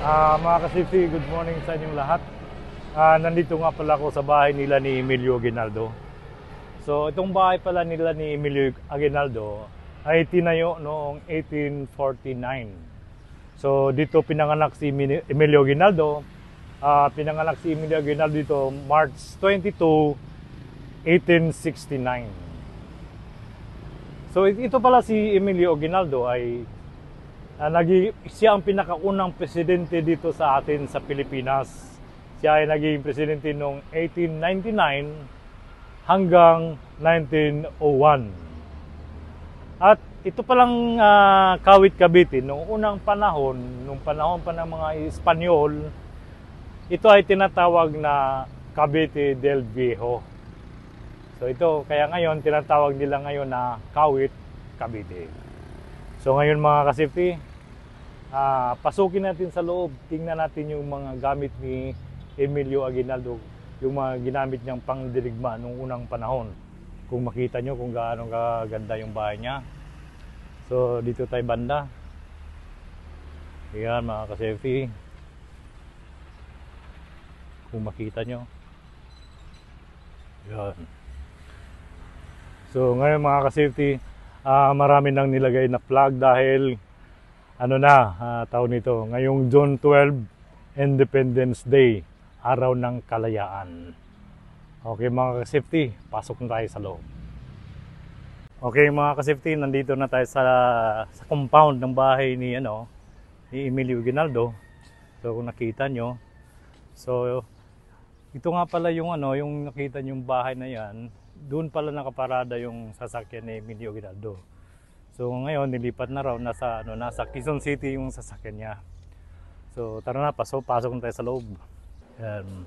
Mga ka-safety, good morning sa inyong lahat. Nandito nga pala ako sa bahay nila ni Emilio Aguinaldo. So, itong bahay pala nila ni Emilio Aguinaldo ay tinayo noong 1849. So, dito pinanganak si Emilio Aguinaldo. Pinanganak si Emilio Aguinaldo dito March 22, 1869. So, ito pala si Emilio Aguinaldo ay siya ang pinakaunang presidente dito sa atin sa Pilipinas. Siya ay naging presidente noong 1899 hanggang 1901. At ito palang Kawit Cavite noong unang panahon, nung panahon pa ng mga Espanyol, ito ay tinatawag na Cavite del Viejo. So ito, kaya ngayon tinatawag nila ngayon na Kawit Cavite. So ngayon mga ka-safety, pasukin natin sa loob, tingnan natin yung mga gamit ni Emilio Aguinaldo, yung mga ginamit niyang pangdirigma nung unang panahon. Kung makita nyo kung gaano kaganda yung bahay niya. So dito tayo banda. Ayan mga ka-safety. Kung makita nyo. Ayan. So ngayon mga ka-safety, marami nang nilagay na flag dahil taon nito, ngayong June 12, Independence Day, araw ng kalayaan. Okay mga ka-safety, pasok na tayo sa loob. Okay mga ka-safety, nandito na tayo sa compound ng bahay ni Emilio Aguinaldo. So kung nakita nyo, so ito nga pala yung yung nakita nyo yung bahay na yan, doon pala nakaparada yung sasakyan ni Emilio Aguinaldo. So ngayon nilipat na raw, nasa Quezon City yung sasakyan niya. So tara na, pasok na tayo sa loob. Yan.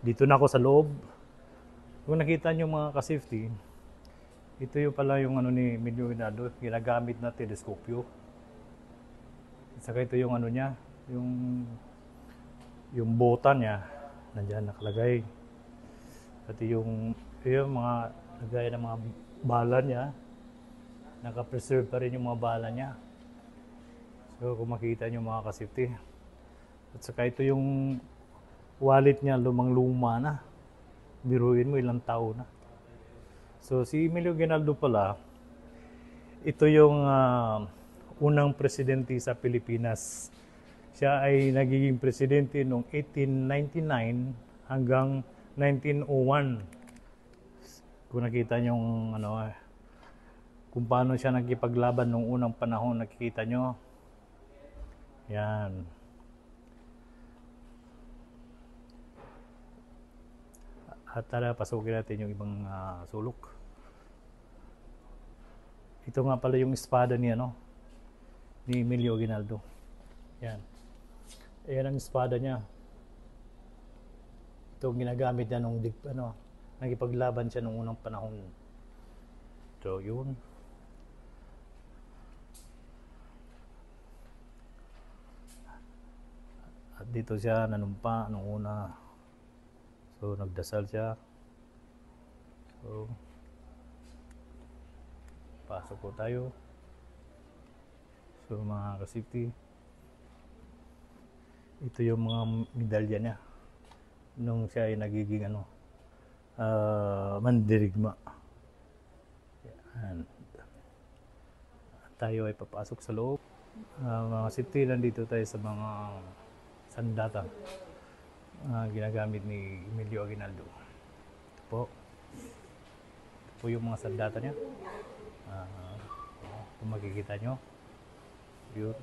Dito na ako sa loob. Kung nakita niyo mga ka-safety, ito yung pala yung ni Emilio Aguinaldo, ginagamit na teleskopyo. Saka ito yung niya, yung bota niya, nandiyan nakalagay. Pati yung mga lagay ng mga bala niya. Naka-preserve pa rin yung mga bala niya. So kung makita nyo mga ka-safety. At saka ito yung wallet niya, lumang-luma na. Biruin mo ilang taon na. So si Emilio Aguinaldo pala, ito yung unang presidente sa Pilipinas. Siya ay nagiging presidente noong 1899 hanggang 1901. Kung nakita nyo kung paano siya nagkipaglaban nung unang panahon, nakikita nyo. Yan. At tara, pasukin natin yung ibang sulok. Ito nga pala yung espada ni Emilio Aguinaldo. Yan. Ayan ang espada niya. Ito ang ginagamit niya nung nagkipaglaban siya nung unang panahon. So, yun. At dito siya nanumpa nung una. So nagdasal siya. So pasok po tayo. So mga ka-safety, ito yung mga medalya niya nung siya ay nagiging mandirigma. Yan. Tayo ay papasok sa loob. Mga safety, nandito tayo sa mga sandata ginagamit ni Emilio Aguinaldo. Ito po yung mga sandata niya. Kung makikita nyo, yun.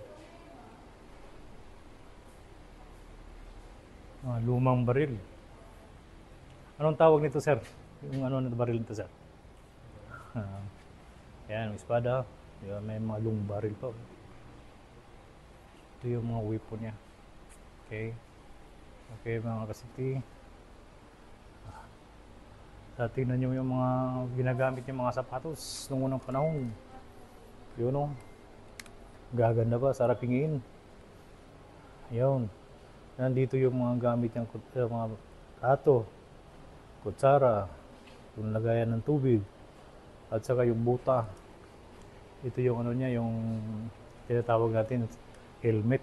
Lumang baril. Anong tawag nito, sir? Yung na baril nito, sir? Yan, espada. Yan, may mga lumang baril pa. Ito yung mga weapon niya. Okay mga ka-safety. Tingnan nyo yung mga ginagamit yung mga sapatos nung unang panahon. Yun gaganda pa, sarap tingin. Yun. Nandito yung mga gamit yung mga plato, kutsara, yung lagayan ng tubig, at saka yung buta. Ito yung niya, yung tinatawag natin helmet.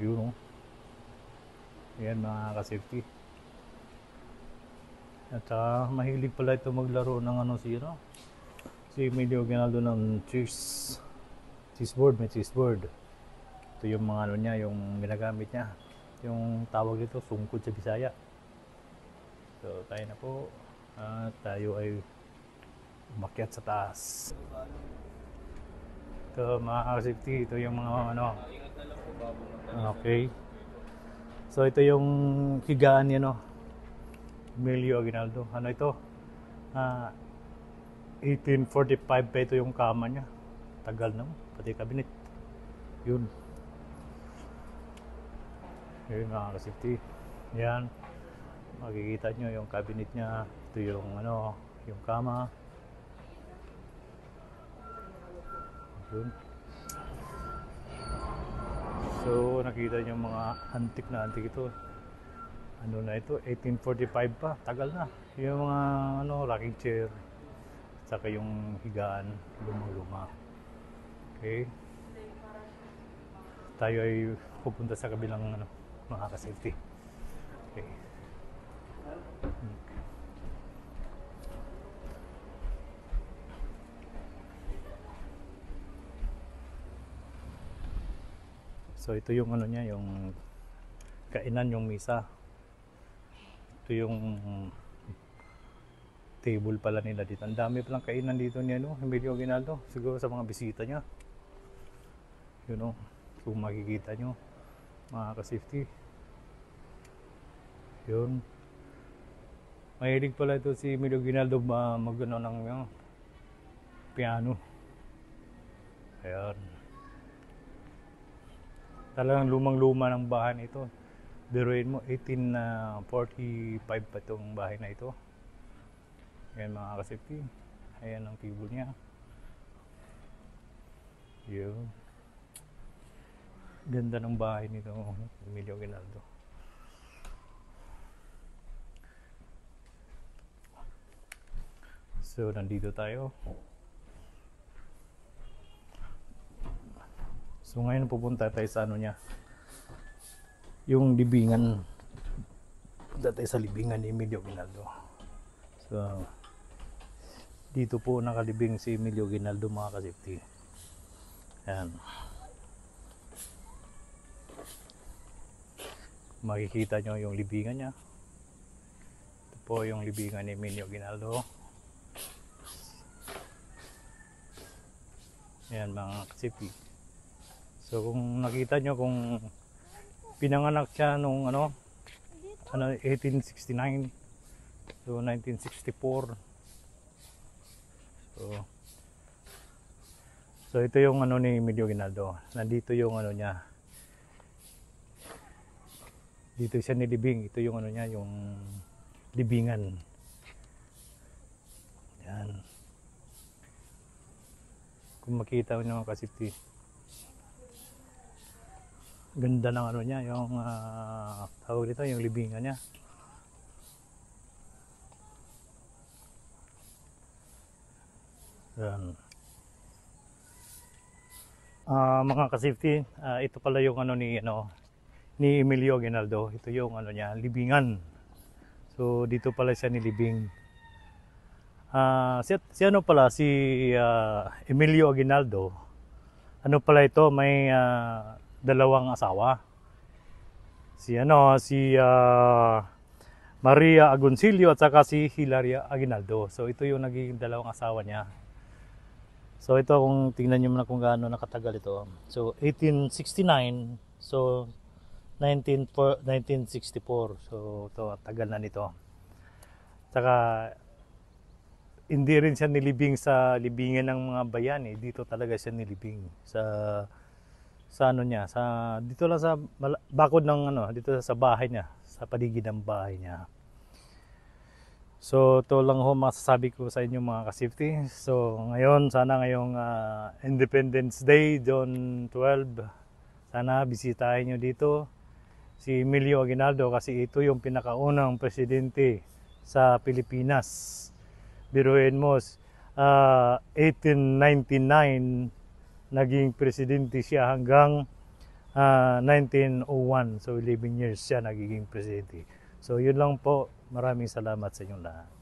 Yun, oh. Yan mga ka-safety. At mahilig pala ito maglaro ng ano si Emilio Aguinaldo ng chessboard, may chessboard. Ito yung mga ano niya, yung ginagamit niya. Yung tawag dito, sungkod sa Bisaya. So tayo na po. At tayo ay umakyat sa taas. Ito mga ka-safety, ito yung mga ano. Okay. So ito yung higaan niya, no? Emilio Aguinaldo. Ano ito? 1845 pa ito yung kama niya. Tagal na, pati cabinet. Yun. Yun mga ka-safety. Yan. Makikita nyo yung cabinet niya. Ito yung ano, yung kama. Yun. So nakita nyo mga antik na antik ito. Ano na ito, 1845 pa, tagal na. Yung mga ano, rocking chair, saka yung higaan, lumang-luma. Okay. Tayo ay pupunta sa kabilang ano, mga ka-safety. Okay. So ito yung ano niya, yung kainan, yung misa. Ito yung table pala nila dito. Ang dami palang kainan dito ni Emilio Aguinaldo. Siguro sa mga bisita niya. You know, kung makikita nyo, mga ka-safety. Yun. Mahilig pala ito si Emilio Aguinaldo mag-ano ng piano. Ayan. Talagang lumang-luma ng bahay na ito. Biruin mo, 1845 pa itong bahay na ito. Ayan mga ka-safety. Ayan ang table niya. Yun. Ganda ng bahay nito, Emilio Aguinaldo. So, nandito tayo. So, ngayon pupunta tayo sa ano niya. Yung libingan. Punta tayo sa libingan ni Emilio Aguinaldo. So, dito po nakalibing si Emilio Aguinaldo mga ka-safety. Ayan. Makikita nyo yung libingan niya. Ito po yung libingan ni Emilio Aguinaldo. Ayan mga ka-safety. So kung nakita nyo, kung pinanganak siya nung 1869, so 1964. So ito yung ano ni Emilio Aguinaldo. Nandito yung ano niya. Dito siya nilibing. Ito yung ano niya, yung libingan. Yan. Kung makita mo naman kasi ganda ng ano niya, yung tawag dito, yung libingan niya. Yan. Mga ka-safety, ito pala yung ano ni Emilio Aguinaldo. Ito yung ano niya, libingan. So dito pala siya nilibing. Si ano pala, si Emilio Aguinaldo. Ano pala ito, may dalawang asawa. Si Maria Agoncillo at saka si Hilaria Aguinaldo. So ito yung naging dalawang asawa niya. So ito, kung tingnan niyo muna kung gaano nakatagal ito. So 1869, so 1964. So ito, tagal na nito. Saka hindi rin siya nilibing sa libingan ng mga bayani. Dito talaga siya nilibing sa ano niya, dito lang sa bakod ng dito sa bahay niya, sa paligid ng bahay niya. So ito lang ho masasabi ko sa inyo mga ka-safety. So ngayon, sana ngayong Independence Day, June 12, sana bisitahin nyo dito si Emilio Aguinaldo, kasi ito yung pinakaunang presidente sa Pilipinas. Biruin mo, 1899 naging presidente siya hanggang 1901. So 11 years siya nagiging presidente. So yun lang po. Maraming salamat sa inyong lahat.